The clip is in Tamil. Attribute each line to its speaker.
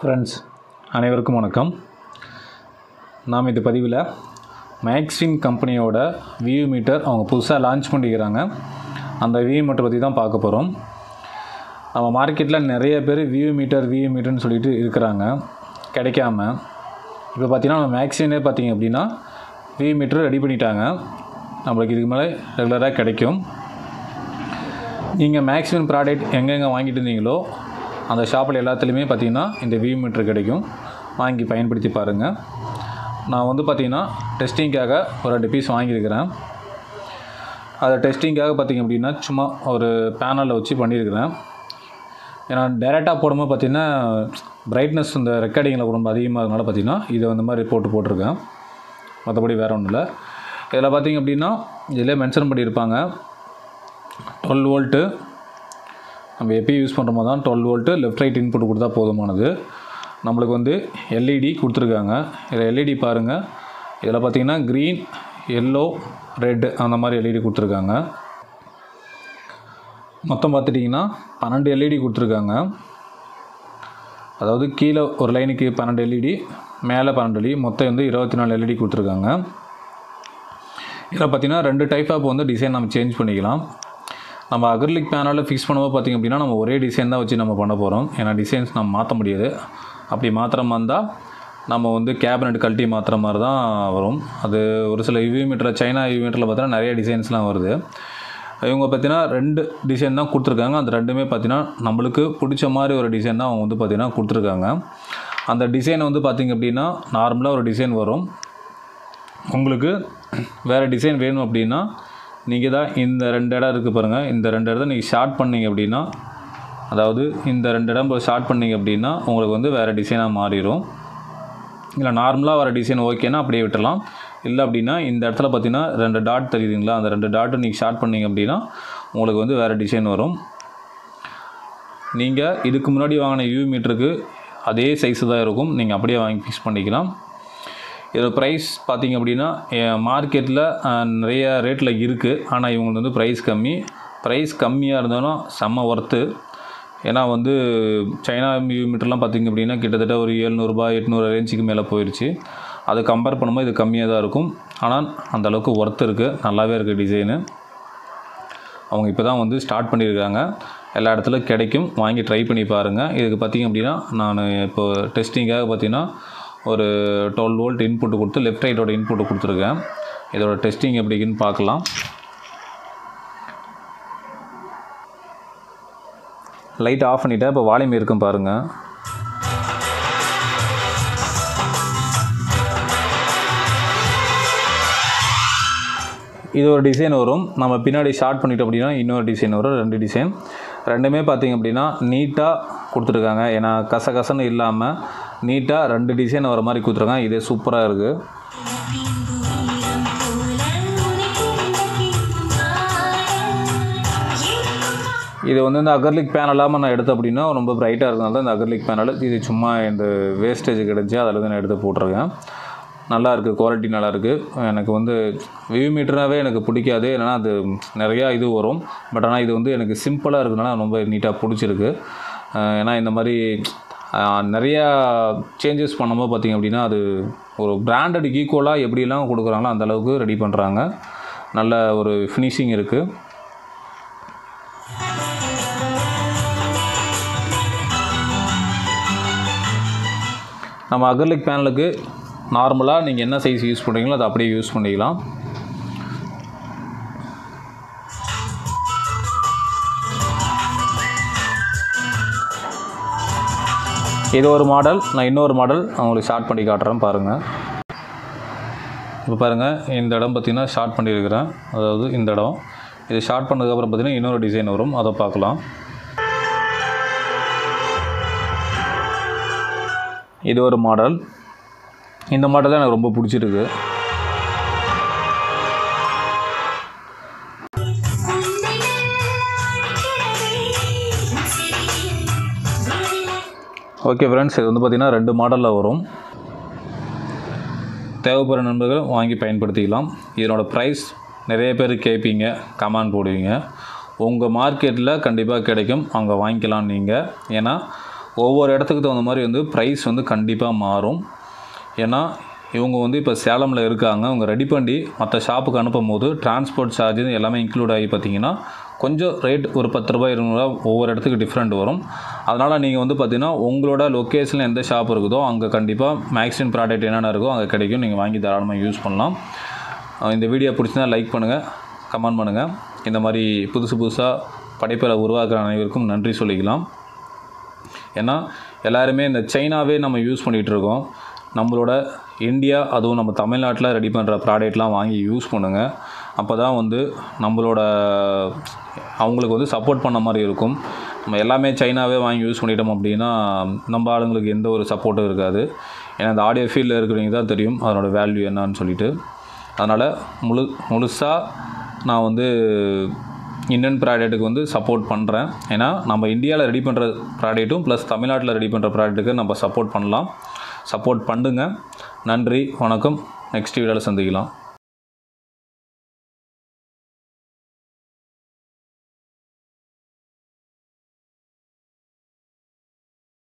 Speaker 1: ஃப்ரெண்ட்ஸ் அனைவருக்கும் வணக்கம். நாம் இந்த பதிவில் மேக்ஸ்வின் கம்பெனியோட வியூ மீட்டர் அவங்க புதுசாக லான்ச் பண்ணிக்கிறாங்க. அந்த வியூ மீட்டர் பற்றி தான் பார்க்க போகிறோம். நம்ம மார்க்கெட்டில் நிறைய பேர் வியூ மீட்டர்னு சொல்லிட்டு இருக்கிறாங்க, கிடைக்காம. இப்போ பார்த்திங்கன்னா நம்ம மேக்ஸ்வினே பார்த்திங்க அப்படின்னா வியூ மீட்டர் ரெடி பண்ணிட்டாங்க. நம்மளுக்கு இதுக்கு மேலே ரெகுலராக கிடைக்கும். நீங்கள் மேக்ஸ்வின் ப்ராடக்ட் எங்கெங்கே வாங்கிட்டு இருந்தீங்களோ அந்த ஷாப்பில் எல்லாத்துலேயுமே பார்த்திங்கன்னா இந்த வியூ மீட்டர் கிடைக்கும். வாங்கி பயன்படுத்தி பாருங்கள். நான் வந்து பார்த்திங்கன்னா டெஸ்டிங்காக ஒரு 2 பீஸ் வாங்கியிருக்கிறேன். அதை டெஸ்டிங்காக பார்த்திங்க அப்படின்னா சும்மா ஒரு பேனலில் வச்சு பண்ணியிருக்கிறேன். ஏன்னா டேரெக்டாக போடும்போது பார்த்திங்கன்னா பிரைட்னஸ் இந்த ரெக்கார்டிங்கில் ரொம்ப அதிகமாக இருக்கனால பார்த்திங்கன்னா இதை வந்து மாதிரி போட்டிருக்கேன். மற்றபடி வேறு ஒன்றும் இல்லை. இதில் பார்த்திங்க அப்படின்னா இதில் மென்ஷன் பண்ணியிருப்பாங்க 12 வோல்ட்டு. நம்ம எப்பயும் யூஸ் பண்ணுற மாதிரி தான் 12 வோல்ட்டு லெஃப்ட் ரைட் இன்புட் கொடுத்தா போதுமானது. நம்மளுக்கு வந்து எல்இடி கொடுத்துருக்காங்க. இதில் எல்இடி பாருங்கள். இதில் பார்த்திங்கன்னா க்ரீன், எல்லோ, ரெட் அந்த மாதிரி எல்இடி கொடுத்துருக்காங்க. மொத்தம் பார்த்துட்டிங்கன்னா 12 எல்இடி கொடுத்துருக்காங்க. அதாவது கீழே ஒரு லைனுக்கு 12 எல்இடி, மேலே 12 எல்இடி, மொத்தம் வந்து 24 எல்இடி கொடுத்துருக்காங்க. இதில் பார்த்திங்கன்னா 2 டைப் ஆஃப் வந்து டிசைன் நம்ம சேஞ்ச் பண்ணிக்கலாம். நம்ம அக்ரிலிக் பேனலில் ஃபிக்ஸ் பண்ணும்போது பார்த்திங்க அப்படின்னா நம்ம ஒரே டிசைன் தான் வச்சு நம்ம பண்ண போகிறோம். ஏன்னா டிசைன்ஸ் நம்ம மாற்ற முடியாது. அப்படி மாற்றுற மாதிரி இருந்தால் நம்ம வந்து கேபினெட் கழட்டி மாற்றுற மாதிரி தான் வரும். அது ஒரு சில வியூ மீட்டரில், சைனா வியூ மீட்டரில் பார்த்தீங்கன்னா நிறைய டிசைன்ஸ்லாம் வருது. இவங்க பார்த்திங்கன்னா 2 டிசைன் தான் கொடுத்துருக்காங்க. அந்த ரெண்டுமே பார்த்திங்கன்னா நம்மளுக்கு பிடிச்ச மாதிரி ஒரு டிசைன் தான் அவங்க வந்து பார்த்திங்கன்னா கொடுத்துருக்காங்க. அந்த டிசைன் வந்து பார்த்திங்க அப்படின்னா நார்மலாக ஒரு டிசைன் வரும். உங்களுக்கு வேறு டிசைன் வேணும் அப்படின்னா நீங்கள் தான் இந்த 2 இடம் இருக்குது பாருங்கள், இந்த 2 இடத்த நீங்கள் ஷார்ட் பண்ணிங்க அப்படின்னா, அதாவது இந்த 2 இடம் ஷார்ட் பண்ணிங்க அப்படின்னா உங்களுக்கு வந்து வேறு டிசைனாக மாறிடும். இல்லை நார்மலாக வர டிசைன் ஓகேனா அப்படியே விட்டுடலாம். இல்லை அப்படின்னா இந்த இடத்துல பார்த்திங்கன்னா 2 டாட் தெரியுதுங்களா, அந்த 2 டாட்டு நீங்கள் ஷார்ட் பண்ணிங்க அப்படின்னா உங்களுக்கு வந்து வேறு டிசைன் வரும். நீங்கள் இதுக்கு முன்னாடி வாங்கின யூ மீட்டருக்கு அதே சைஸு தான் இருக்கும். நீங்கள் அப்படியே வாங்கி ஃபிக்ஸ் பண்ணிக்கலாம். இதோட ப்ரைஸ் பார்த்திங்க அப்படின்னா மார்க்கெட்டில் நிறைய ரேட்டில் இருக்குது. ஆனால் இவங்களுக்கு வந்து ப்ரைஸ் கம்மியாக இருந்தாலும் செம்ம ஒர்த்து. ஏன்னா வந்து சைனா வியூ மீட்டர்லாம் பார்த்திங்க அப்படின்னா கிட்டத்தட்ட ஒரு 700 800 ரேஞ்சுக்கு மேலே போயிடுச்சு. அது கம்பேர் பண்ணும்போது இது கம்மியாக தான் இருக்கும். ஆனால் அந்தளவுக்கு ஒர்த்து இருக்குது, நல்லாவே இருக்குது டிசைனு. அவங்க இப்போ தான் வந்து ஸ்டார்ட் பண்ணியிருக்காங்க. எல்லா இடத்துலையும் கிடைக்கும், வாங்கி ட்ரை பண்ணி பாருங்கள். இதுக்கு பார்த்திங்க அப்படின்னா நான் இப்போ டெஸ்டிங்காக பார்த்திங்கன்னா ஒரு 12 வோல்ட் இன்புட்டு கொடுத்து லெஃப்ட் ரைட்டோட இன்புட்டு கொடுத்துருக்கேன். இதோட டெஸ்டிங் எப்படின்னு பார்க்கலாம். லைட் ஆஃப் பண்ணிவிட்டேன். இப்போ வால்யூம் இருக்கும் பாருங்கள். இது ஒரு டிசைன் வரும். நம்ம பின்னாடி ஷார்ட் பண்ணிட்டோம் அப்படின்னா இன்னொரு டிசைன் வரும். 2 டிசைன், ரெண்டுமே பார்த்திங்க அப்படின்னா நீட்டாக கொடுத்துருக்காங்க. ஏன்னா கசகசன்னு இல்லாமல் நீட்டாக 2 டிசைன் வர மாதிரி கொடுத்துருக்காங்க. இதே சூப்பராக இருக்குது. இது வந்து இந்த அக்ரிலிக் பேனல் இல்லாமல் நான் எடுத்தேன் அப்படின்னா ரொம்ப பிரைட்டாக இருக்கிறனால தான் இந்த அக்ரிலிக் பேனல். இது சும்மா இந்த வேஸ்டேஜ் கிடச்சி அதில் தான் நான் எடுத்து போட்டிருக்கேன். நல்லாயிருக்கு, குவாலிட்டி நல்லாயிருக்கு. எனக்கு வந்து வியூ மீட்டராகவே எனக்கு பிடிக்காது. ஏன்னா அது நிறையா இது வரும். பட் ஆனால் இது வந்து எனக்கு சிம்பிளாக இருக்கிறதுனால ரொம்ப நீட்டாக பிடிச்சிருக்கு. ஏன்னா இந்த மாதிரி நிறையா சேஞ்சஸ் பண்ணும்போது பார்த்திங்க அப்படின்னா அது ஒரு பிராண்டட் ஈக்குவலாக எப்படிலாம் கொடுக்குறாங்களோ அந்தளவுக்கு ரெடி பண்ணுறாங்க. நல்ல ஒரு ஃபினிஷிங் இருக்குது. நம்ம அக்ரிலிக் பேனலுக்கு நார்மலாக நீங்கள் என்ன சைஸ் யூஸ் பண்ணுறீங்களோ அதை அப்படியே யூஸ் பண்ணிக்கலாம். இது ஒரு மாடல். நான் இன்னொரு மாடல் உங்களுக்கு ஷார்ட் பண்ணி காட்டுறேன் பாருங்கள். இப்போ பாருங்கள், இந்த இடம் பார்த்திங்கன்னா ஷார்ட் பண்ணியிருக்கிறேன். அதாவது இந்த இடம் இது ஷார்ட் பண்ணதுக்கப்புறம் பார்த்திங்கன்னா இன்னொரு டிசைன் வரும், அதை பார்க்கலாம். இது ஒரு மாடல். இந்த மாடல் தான் எனக்கு ரொம்ப பிடிச்சிருக்கு. ஓகே ஃப்ரெண்ட்ஸ், இது வந்து பார்த்திங்கன்னா 2 மாடலில் வரும். தேவைப்படுற நண்பர்கள் வாங்கி பயன்படுத்திக்கலாம். இதனோட ப்ரைஸ் நிறைய பேர் கேட்பீங்க, கமெண்ட் போடுவீங்க. உங்கள் மார்க்கெட்டில் கண்டிப்பாக கிடைக்கும், அங்கே வாங்கிக்கலாம் நீங்கள். ஏன்னா ஒவ்வொரு இடத்துக்கு தகுந்த மாதிரி வந்து ப்ரைஸ் வந்து கண்டிப்பாக மாறும். ஏன்னா இவங்க வந்து இப்போ சேலமில் இருக்காங்க, அவங்க ரெடி பண்ணி மற்ற ஷாப்புக்கு அனுப்பும் போது டிரான்ஸ்போர்ட் சார்ஜ் எல்லாமே இன்க்ளூட் ஆகி பார்த்தீங்கன்னா கொஞ்சம் ரேட் ஒரு 10 ரூபாய் 20 ரூபா ஒவ்வொரு இடத்துக்கு டிஃப்ரெண்ட் வரும். அதனால் நீங்கள் வந்து பார்த்தீங்கன்னா உங்களோட லொக்கேஷனில் எந்த ஷாப் இருக்குதோ அங்கே கண்டிப்பாக மேக்ஸிமம் ப்ராடக்ட் என்னென்ன இருக்கோ அங்கே கிடைக்கும். நீங்கள் வாங்கி தாராளமாக யூஸ் பண்ணலாம். இந்த வீடியோ பிடிச்சிருந்தா லைக் பண்ணுங்கள், கமெண்ட் பண்ணுங்கள். இந்த மாதிரி புதுசாக படைப்பில் உருவாக்குற அனைவருக்கும் நன்றி சொல்லிக்கலாம். ஏன்னா எல்லாருமே இந்த சைனாவே நம்ம யூஸ் பண்ணிகிட்ருக்கோம். நம்மளோட இந்தியா அதுவும் நம்ம தமிழ்நாட்டில் ரெடி பண்ணுற ப்ராடக்ட்லாம் வாங்கி யூஸ் பண்ணுங்கள். அப்போ தான் வந்து நம்மளோட அவங்களுக்கு வந்து சப்போர்ட் பண்ண மாதிரி இருக்கும். நம்ம எல்லாமே சைனாவே வாங்கி யூஸ் பண்ணிட்டோம் அப்படின்னா நம்ம ஆளுங்களுக்கு எந்த ஒரு சப்போர்ட்டும் இருக்காது. ஏன்னா இந்த ஆடியோ ஃபீல்டில் இருக்கிறவங்க தான் தெரியும் அதனோட வேல்யூ என்னான்னு சொல்லிட்டு. அதனால் முழுசாக நான் வந்து இந்தியன் ப்ராடக்ட்டுக்கு வந்து சப்போர்ட் பண்ணுறேன். ஏன்னா நம்ம இந்தியாவில் ரெடி பண்ணுற ப்ராடக்ட்டும் ப்ளஸ் தமிழ்நாட்டில் ரெடி பண்ணுற ப்ராடக்ட்டுக்கு நம்ம சப்போர்ட் பண்ணலாம். சப்போர்ட் பண்ணுங்க. நன்றி, வணக்கம். நெக்ஸ்ட் வீடியோவில் சந்திக்கலாம்.